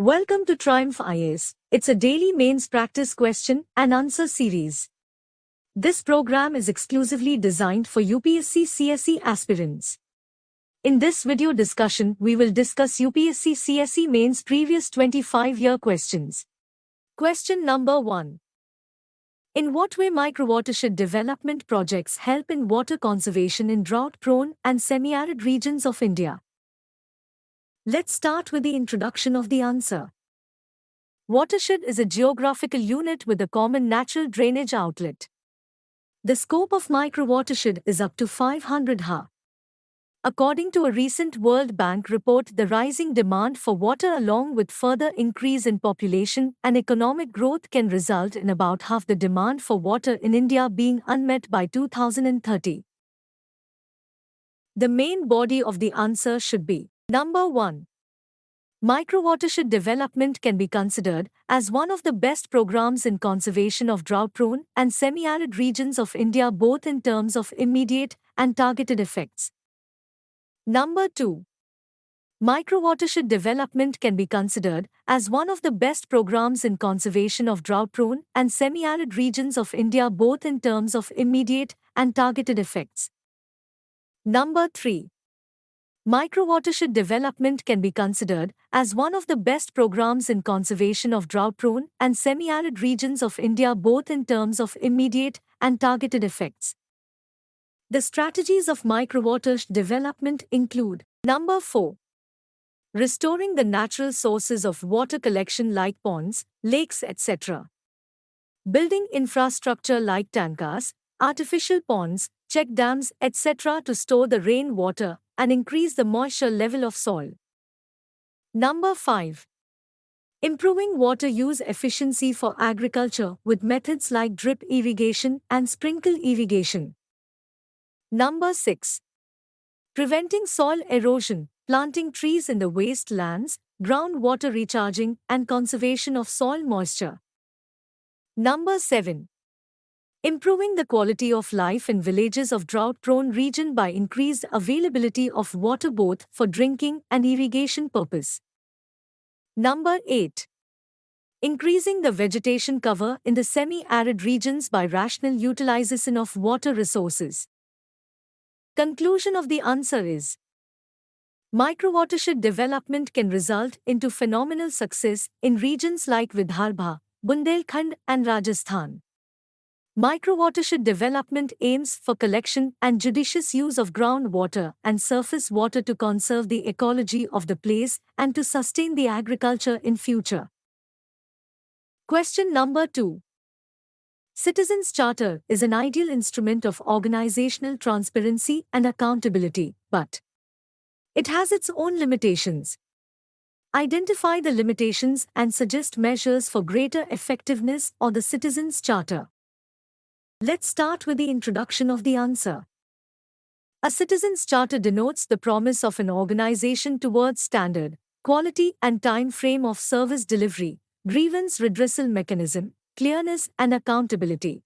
Welcome to Triumph IAS. It's a daily mains practice question and answer series. This program is exclusively designed for UPSC CSE aspirants. In this video discussion, we will discuss UPSC CSE mains previous 25-year questions. Question number 1. In what way microwatershed development projects help in water conservation in drought-prone and semi-arid regions of India? Let's start with the introduction of the answer. Watershed is a geographical unit with a common natural drainage outlet. The scope of microwatershed is up to 500 ha. According to a recent World Bank report, the rising demand for water along with further increase in population and economic growth can result in about half the demand for water in India being unmet by 2030. The main body of the answer should be Number 1. Microwatershed development can be considered as one of the best programs in conservation of drought-prone and semi-arid regions of India both in terms of immediate and targeted effects. Number 2. Microwatershed development can be considered as one of the best programs in conservation of drought-prone and semi-arid regions of India both in terms of immediate and targeted effects. Number 3. Microwatershed development can be considered as one of the best programs in conservation of drought-prone and semi-arid regions of India both in terms of immediate and targeted effects. The strategies of microwatershed development include Number 4. Restoring the natural sources of water collection like ponds, lakes, etc. Building infrastructure like tankas, artificial ponds, check dams, etc. to store the rainwater and increase the moisture level of soil. Number 5. Improving water use efficiency for agriculture with methods like drip irrigation and sprinkle irrigation. Number 6. Preventing soil erosion, planting trees in the wastelands, groundwater recharging and conservation of soil moisture. Number 7. Improving the quality of life in villages of drought-prone region by increased availability of water both for drinking and irrigation purpose. Number 8. Increasing the vegetation cover in the semi-arid regions by rational utilization of water resources. Conclusion of the answer is microwatershed development can result into phenomenal success in regions like Vidarbha, Bundelkhand and Rajasthan. Microwatershed development aims for collection and judicious use of groundwater and surface water to conserve the ecology of the place and to sustain the agriculture in future. Question number 2. Citizens' Charter is an ideal instrument of organizational transparency and accountability, but it has its own limitations. Identify the limitations and suggest measures for greater effectiveness of the Citizens' Charter. Let's start with the introduction of the answer. A citizen's charter denotes the promise of an organization towards standard, quality and time frame of service delivery, grievance redressal mechanism, clearness and accountability.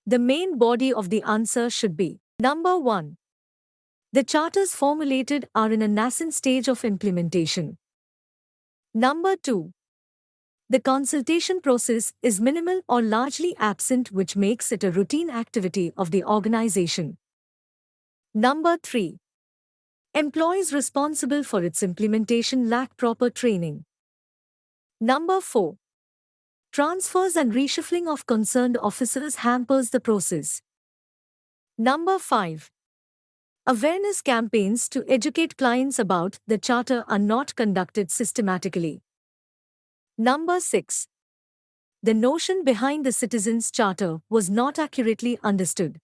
The main body of the answer should be Number 1. The charters formulated are in a nascent stage of implementation. Number 2. The consultation process is minimal or largely absent, which makes it a routine activity of the organization. Number 3. Employees responsible for its implementation lack proper training. Number 4. Transfers and reshuffling of concerned officers hampers the process. Number 5. Awareness campaigns to educate clients about the charter are not conducted systematically. Number 6. The notion behind the Citizens' Charter was not accurately understood.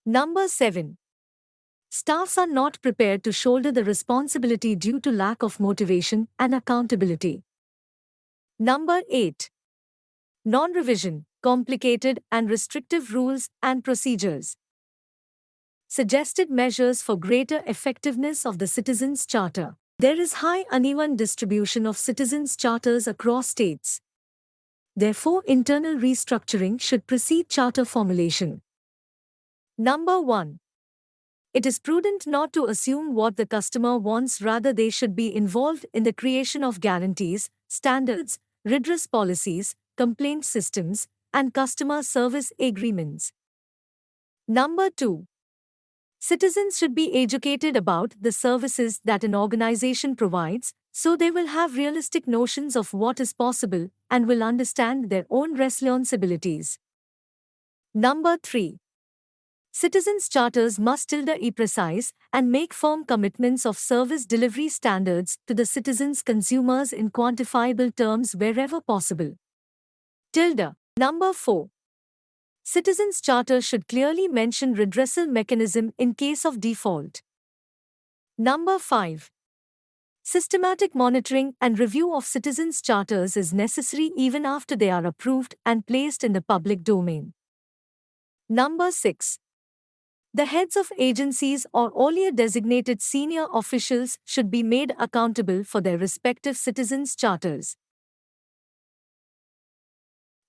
Number 7. Staffs are not prepared to shoulder the responsibility due to lack of motivation and accountability. Number 8. Non-revision, complicated and restrictive rules and procedures. Suggested measures for greater effectiveness of the Citizens' Charter. There is high uneven distribution of citizens' charters across states. Therefore, internal restructuring should precede charter formulation. Number 1. it is prudent not to assume what the customer wants, rather they should be involved in the creation of guarantees, standards, redress policies, complaint systems, and customer service agreements. Number 2. Citizens should be educated about the services that an organization provides, so they will have realistic notions of what is possible and will understand their own responsibilities. Number 3. Citizens' charters must be precise and make firm commitments of service delivery standards to the citizens' consumers in quantifiable terms wherever possible. Number 4. Citizens' charter should clearly mention redressal mechanism in case of default. Number 5. Systematic monitoring and review of citizens' charters is necessary even after they are approved and placed in the public domain. Number 6. The heads of agencies or earlier designated senior officials should be made accountable for their respective citizens' charters.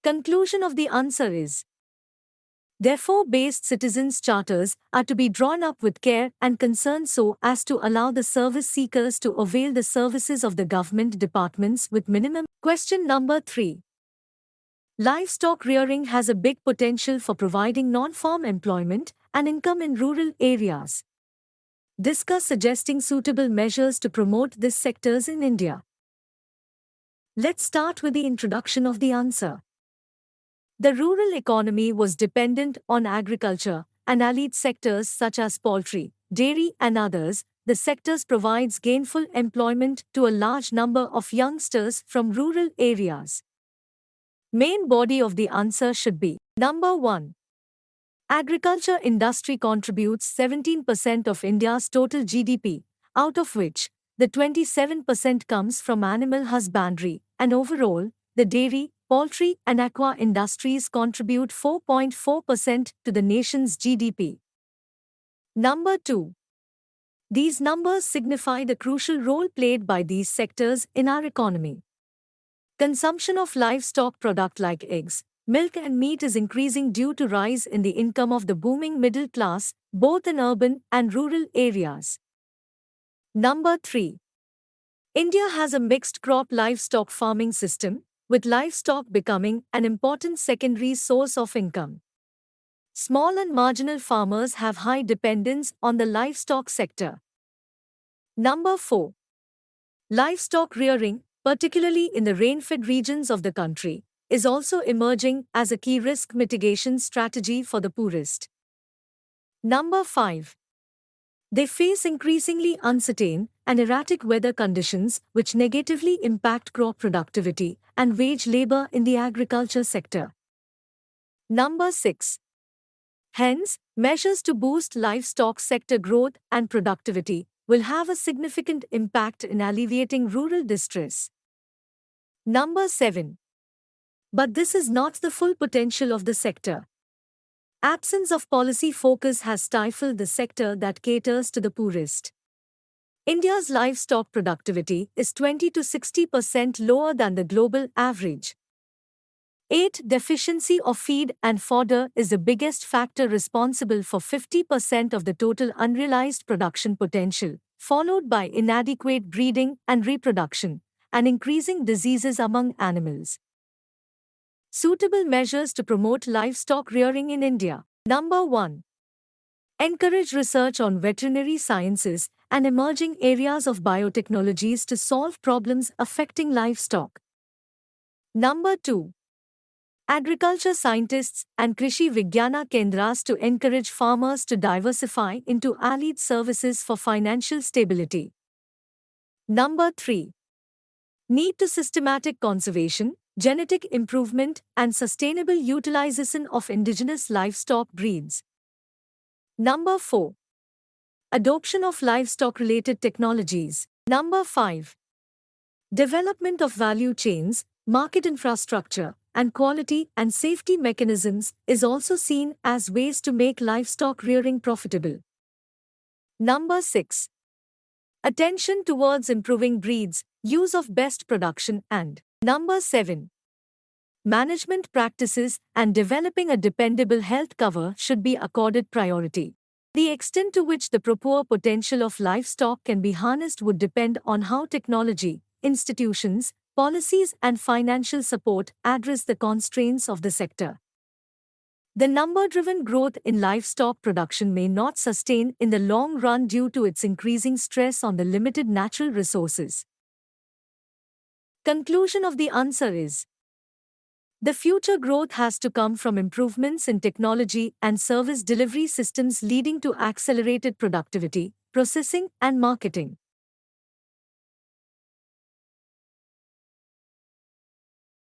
Conclusion of the answer is: therefore, based citizens' charters are to be drawn up with care and concern so as to allow the service seekers to avail the services of the government departments with minimum. Question number 3. Livestock rearing has a big potential for providing non-farm employment and income in rural areas. Discuss suggesting suitable measures to promote these sectors in India. Let's start with the introduction of the answer. The rural economy was dependent on agriculture and allied sectors such as poultry, dairy and others. The sectors provides gainful employment to a large number of youngsters from rural areas. Main body of the answer should be: number 1. Agriculture industry contributes 17% of India's total GDP, out of which the 27% comes from animal husbandry, and overall, the dairy, poultry and aqua industries contribute 4.4% to the nation's GDP. Number 2. These numbers signify the crucial role played by these sectors in our economy. Consumption of livestock products like eggs, milk and meat is increasing due to rise in the income of the booming middle class, both in urban and rural areas. Number 3. India has a mixed crop livestock farming system, with livestock becoming an important secondary source of income. Small and marginal farmers have high dependence on the livestock sector. Number 4. Livestock rearing, particularly in the rain-fed regions of the country, is also emerging as a key risk mitigation strategy for the poorest. Number 5. They face increasingly uncertain and erratic weather conditions which negatively impact crop productivity and wage labor in the agriculture sector. Number 6. Hence, measures to boost livestock sector growth and productivity will have a significant impact in alleviating rural distress. Number 7. But this is not the full potential of the sector. Absence of policy focus has stifled the sector that caters to the poorest. India's livestock productivity is 20 to 60% lower than the global average. 8. Deficiency of feed and fodder is the biggest factor responsible for 50% of the total unrealized production potential, followed by inadequate breeding and reproduction, and increasing diseases among animals. Suitable measures to promote livestock rearing in India. Number 1. Encourage research on veterinary sciences and emerging areas of biotechnologies to solve problems affecting livestock. Number 2. Agriculture scientists and Krishi Vigyana Kendras to encourage farmers to diversify into allied services for financial stability. Number 3. Need to systematic conservation, genetic improvement and sustainable utilization of indigenous livestock breeds. Number 4. Adoption of livestock-related technologies. Number 5. Development of value chains, market infrastructure, and quality and safety mechanisms is also seen as ways to make livestock rearing profitable. Number 6. Attention towards improving breeds, use of best production and Number 7. Management practices and developing a dependable health cover should be accorded priority. The extent to which the proper potential of livestock can be harnessed would depend on how technology, institutions, policies, and financial support address the constraints of the sector. The number-driven growth in livestock production may not sustain in the long run due to its increasing stress on the limited natural resources. Conclusion of the answer is: the future growth has to come from improvements in technology and service delivery systems leading to accelerated productivity, processing, and marketing.